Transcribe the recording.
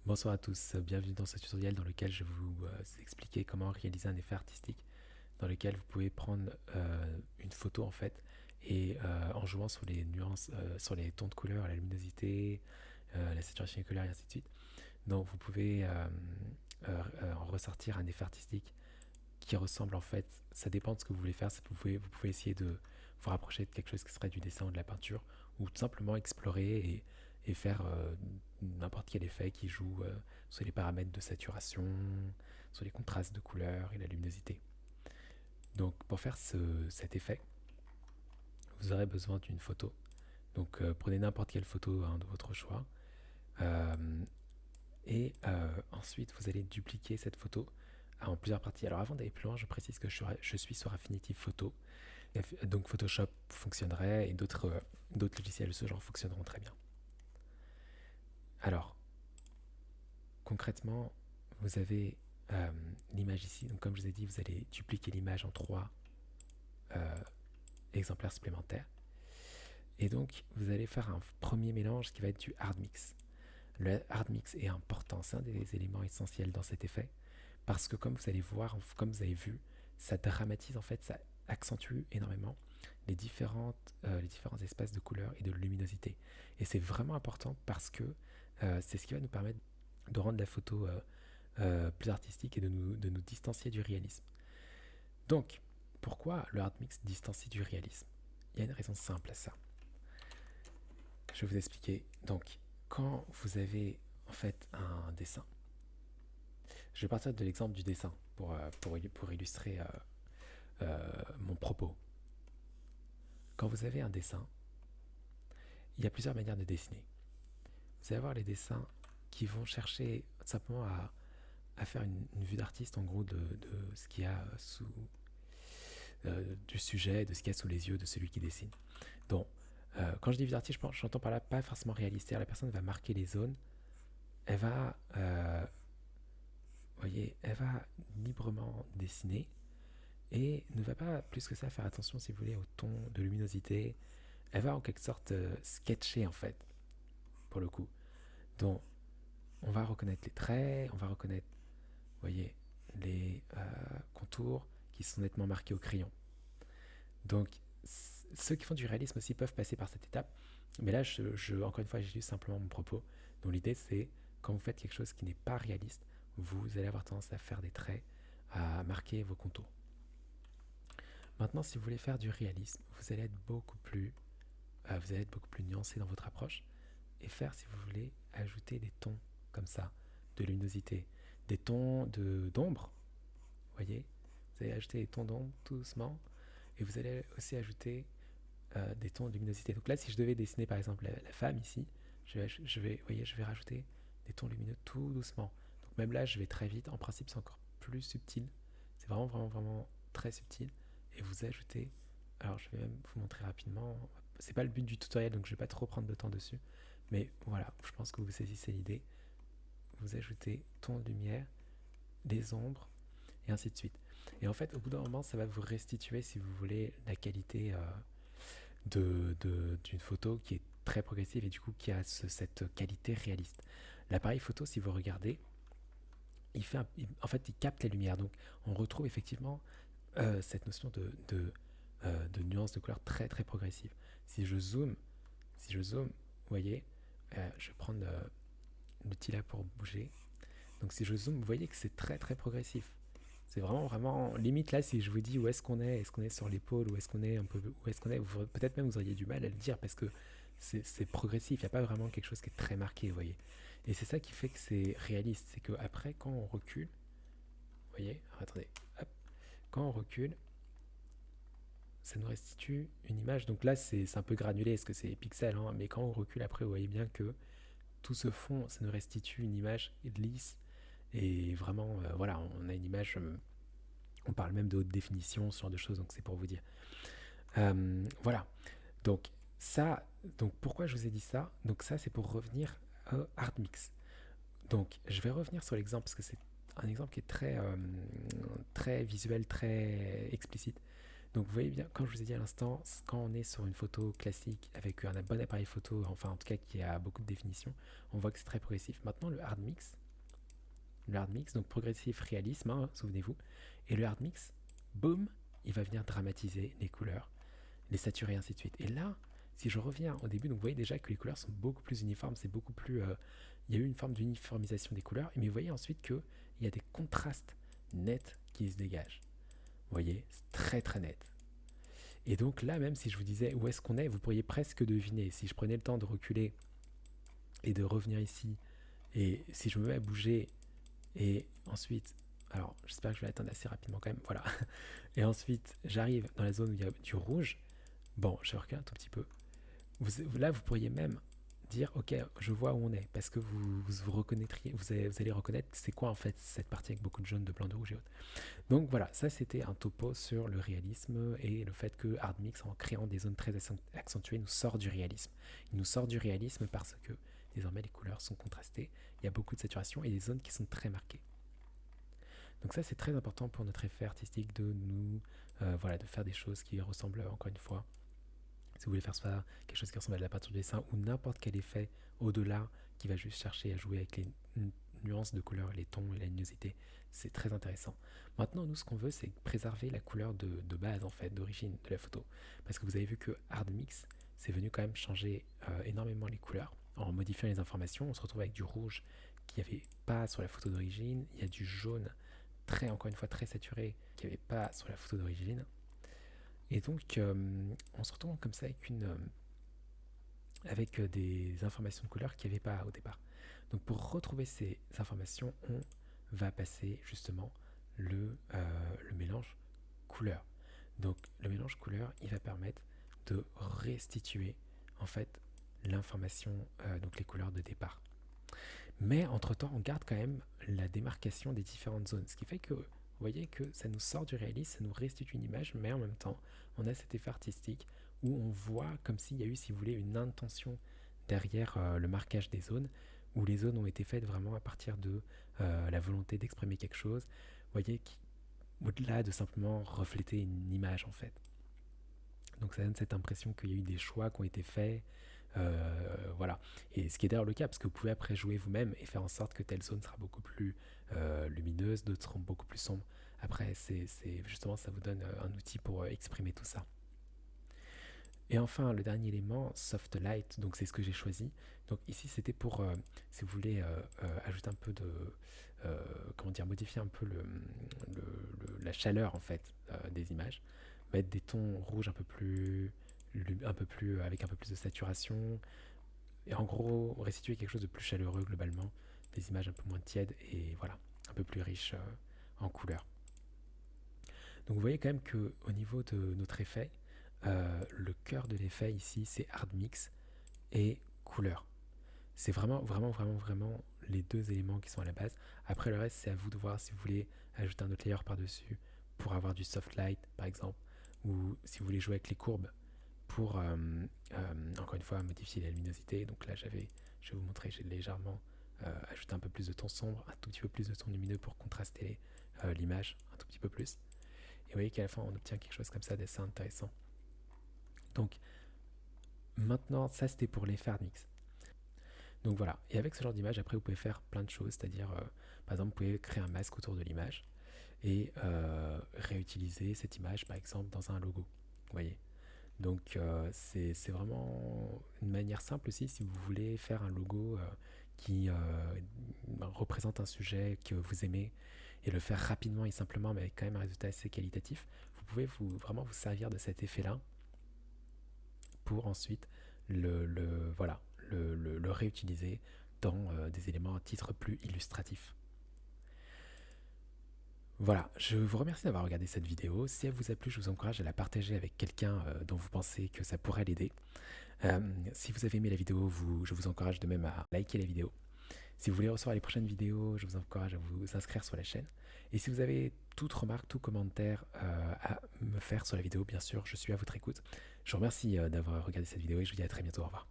Bonsoir à tous, bienvenue dans ce tutoriel dans lequel je vais vous expliquer comment réaliser un effet artistique dans lequel vous pouvez prendre une photo en fait et en jouant sur les nuances, sur les tons de couleur, la luminosité, la saturation des couleurs et ainsi de suite. Donc vous pouvez en ressortir un effet artistique qui ressemble en fait, ça dépend de ce que vous voulez faire, vous pouvez essayer de vous rapprocher de quelque chose qui serait du dessin ou de la peinture, ou tout simplement explorer et faire n'importe quel effet qui joue sur les paramètres de saturation, sur les contrastes de couleurs et la luminosité. Donc pour faire cet effet, vous aurez besoin d'une photo. Donc prenez n'importe quelle photo de votre choix. Euh, et ensuite, vous allez dupliquer cette photo en plusieurs parties. Alors avant d'aller plus loin, je précise que je suis sur Affinity Photo. Donc Photoshop fonctionnerait et d'autres logiciels de ce genre fonctionneront très bien. Alors, concrètement, vous avez l'image ici. Donc comme je vous ai dit, vous allez dupliquer l'image en 3 euh, exemplaires supplémentaires. Et donc, vous allez faire un premier mélange qui va être du hard mix. Le hard mix est important, c'est un des éléments essentiels dans cet effet, parce que comme vous allez voir, comme vous avez vu, ça dramatise en fait, ça accentue énormément les différents espaces de couleur et de luminosité. Et c'est vraiment important parce que c'est ce qui va nous permettre de rendre la photo plus artistique et de nous distancier du réalisme. Donc, pourquoi le hard mix distancie du réalisme? Il y a une raison simple à ça. Je vais vous expliquer. Donc, quand vous avez en fait un dessin, je vais partir de l'exemple du dessin pour illustrer mon propos. Quand vous avez un dessin, il y a plusieurs manières de dessiner. Vous allez avoir les dessins qui vont chercher simplement à faire une vue d'artiste en gros de ce qu'il y a du sujet, de ce qu'il y a sous les yeux de celui qui dessine. Donc, quand je dis vue d'artiste, j'entends par là pas forcément réaliste. C'est-à-dire la personne va marquer les zones, elle va, voyez, elle va librement dessiner et ne va pas plus que ça faire attention, si vous voulez, au ton de luminosité. Elle va en quelque sorte sketcher en fait, pour le coup. Donc, on va reconnaître les traits, on va reconnaître, voyez, les contours qui sont nettement marqués au crayon. Donc, ceux qui font du réalisme aussi peuvent passer par cette étape. Mais là, encore une fois, j'ai lu simplement mon propos. Donc, l'idée, c'est quand vous faites quelque chose qui n'est pas réaliste, vous allez avoir tendance à faire des traits, à marquer vos contours. Maintenant, si vous voulez faire du réalisme, vous allez être beaucoup plus nuancé dans votre approche et faire, si vous voulez, ajouter des tons comme ça, de luminosité, des tons d'ombre, voyez. Vous allez ajouter des tons d'ombre tout doucement et vous allez aussi ajouter des tons de luminosité. Donc là, si je devais dessiner par exemple la femme ici, voyez, je vais rajouter des tons lumineux tout doucement. Donc même là, je vais très vite. En principe, c'est encore plus subtil. C'est vraiment, vraiment, vraiment très subtil. Et vous ajoutez. Alors, je vais même vous montrer rapidement. C'est pas le but du tutoriel, donc je vais pas trop prendre de temps dessus. Mais voilà, je pense que vous saisissez l'idée. Vous ajoutez ton de lumière, des ombres, et ainsi de suite. Et en fait, au bout d'un moment, ça va vous restituer, si vous voulez, la qualité d'une photo qui est très progressive et du coup qui a cette qualité réaliste. L'appareil photo, si vous regardez, en fait, il capte la lumière. Donc, on retrouve effectivement cette notion de nuance de couleur très très progressive. Si je zoome, vous voyez, je vais prendre l'outil là pour bouger. Donc, si je zoome, vous voyez que c'est très très progressif. C'est vraiment, vraiment limite là. Si je vous dis où est-ce qu'on est sur l'épaule, où est-ce qu'on est un peu, où est-ce qu'on est, peut-être même vous auriez du mal à le dire parce que c'est progressif. Il n'y a pas vraiment quelque chose qui est très marqué, vous voyez. Et c'est ça qui fait que c'est réaliste. C'est que après, quand on recule, vous voyez, alors, attendez, hop, quand on recule, ça nous restitue une image. Donc là, c'est un peu granulé, parce que c'est pixels, hein, mais quand on recule après, vous voyez bien que tout ce fond, ça nous restitue une image lisse et vraiment, voilà, on a une image. On parle même de haute définition, ce genre de choses, donc c'est pour vous dire. Voilà. Donc ça, donc pourquoi je vous ai dit ça? Donc ça, c'est pour revenir au hard mix. Donc je vais revenir sur l'exemple parce que c'est un exemple qui est très visuel, très explicite. Donc vous voyez bien, comme je vous ai dit à l'instant, quand on est sur une photo classique avec un bon appareil photo, enfin en tout cas qui a beaucoup de définition, on voit que c'est très progressif. Maintenant le hard mix, donc progressif réalisme, hein, souvenez-vous, et le hard mix, boum, il va venir dramatiser les couleurs, les saturer, ainsi de suite. Et là, si je reviens au début, donc vous voyez déjà que les couleurs sont beaucoup plus uniformes, c'est beaucoup plus... il y a eu une forme d'uniformisation des couleurs, mais vous voyez ensuite qu'il y a des contrastes nets qui se dégagent. Vous voyez, c'est très très net. Et donc là, même si je vous disais où est-ce qu'on est, vous pourriez presque deviner. Si je prenais le temps de reculer et de revenir ici, et si je me mets à bouger, et ensuite, alors j'espère que je vais l'atteindre assez rapidement quand même, voilà. Et ensuite, j'arrive dans la zone où il y a du rouge. Bon, je recule un tout petit peu. Là, vous pourriez même dire, ok, je vois où on est, parce que vous reconnaîtriez, vous allez reconnaître c'est quoi en fait cette partie avec beaucoup de jaune, de blanc, de rouge et autres. Donc voilà, ça c'était un topo sur le réalisme et le fait que Hardmix, en créant des zones très accentuées, nous sort du réalisme. Il nous sort du réalisme parce que désormais les couleurs sont contrastées, il y a beaucoup de saturation et des zones qui sont très marquées. Donc ça c'est très important pour notre effet artistique de nous, voilà, de faire des choses qui ressemblent encore une fois. Si vous voulez faire soit quelque chose qui ressemble à de la peinture de dessin ou n'importe quel effet au-delà qui va juste chercher à jouer avec les nuances de couleurs, les tons et la luminosité, c'est très intéressant. Maintenant, nous, ce qu'on veut, c'est préserver la couleur de base, en fait, d'origine de la photo. Parce que vous avez vu que Hard Mix, c'est venu quand même changer énormément les couleurs. En modifiant les informations, on se retrouve avec du rouge qu'il n'y avait pas sur la photo d'origine. Il y a du jaune, encore une fois, très saturé, qu'il n'y avait pas sur la photo d'origine. Et donc, on se retrouve comme ça avec des informations de couleur qu'il n'y avait pas au départ. Donc, pour retrouver ces informations, on va passer justement le mélange couleur. Donc, le mélange couleur, il va permettre de restituer en fait l'information, donc les couleurs de départ. Mais entre-temps, on garde quand même la démarcation des différentes zones, ce qui fait que vous voyez que ça nous sort du réalisme, ça nous restitue une image, mais en même temps, on a cet effet artistique où on voit comme s'il y a eu, si vous voulez, une intention derrière le marquage des zones, où les zones ont été faites vraiment à partir de la volonté d'exprimer quelque chose, vous voyez, au-delà de simplement refléter une image en fait. Donc ça donne cette impression qu'il y a eu des choix qui ont été faits, voilà. Et ce qui est d'ailleurs le cas, parce que vous pouvez après jouer vous-même et faire en sorte que telle zone sera beaucoup plus lumineuse, d'autres seront beaucoup plus sombres. Après, c'est justement, ça vous donne un outil pour exprimer tout ça. Et enfin, le dernier élément, Soft Light, donc c'est ce que j'ai choisi. Donc ici, c'était pour, si vous voulez, ajouter un peu de, comment dire, modifier un peu la chaleur en fait des images, mettre des tons rouges avec un peu plus de saturation, et en gros restituer quelque chose de plus chaleureux globalement, des images un peu moins tièdes et voilà, un peu plus riches en couleurs. Donc vous voyez quand même que au niveau de notre effet, le cœur de l'effet ici c'est hard mix et couleur. C'est vraiment, vraiment, vraiment, vraiment les deux éléments qui sont à la base. Après le reste c'est à vous de voir si vous voulez ajouter un autre layer par-dessus pour avoir du soft light par exemple, ou si vous voulez jouer avec les courbes pour encore une fois modifier la luminosité. Donc là je vais vous montrer, j'ai légèrement ajouté un peu plus de ton sombre, un tout petit peu plus de ton lumineux pour contraster l'image un tout petit peu plus. Et vous voyez qu'à la fin on obtient quelque chose comme ça d'assez intéressant. Donc maintenant ça c'était pour l'effet hard mix. Donc voilà, et avec ce genre d'image après vous pouvez faire plein de choses, c'est-à-dire par exemple vous pouvez créer un masque autour de l'image et réutiliser cette image par exemple dans un logo, vous voyez. Donc c'est vraiment une manière simple aussi si vous voulez faire un logo qui représente un sujet que vous aimez et le faire rapidement et simplement mais avec quand même un résultat assez qualitatif. Vous pouvez vraiment vous servir de cet effet-là pour ensuite voilà, le réutiliser dans des éléments à titre plus illustratif. Voilà, je vous remercie d'avoir regardé cette vidéo. Si elle vous a plu, je vous encourage à la partager avec quelqu'un dont vous pensez que ça pourrait l'aider. Si vous avez aimé la vidéo, je vous encourage de même à liker la vidéo. Si vous voulez recevoir les prochaines vidéos, je vous encourage à vous inscrire sur la chaîne. Et si vous avez toute remarque, tout commentaire à me faire sur la vidéo, bien sûr, je suis à votre écoute. Je vous remercie d'avoir regardé cette vidéo et je vous dis à très bientôt. Au revoir.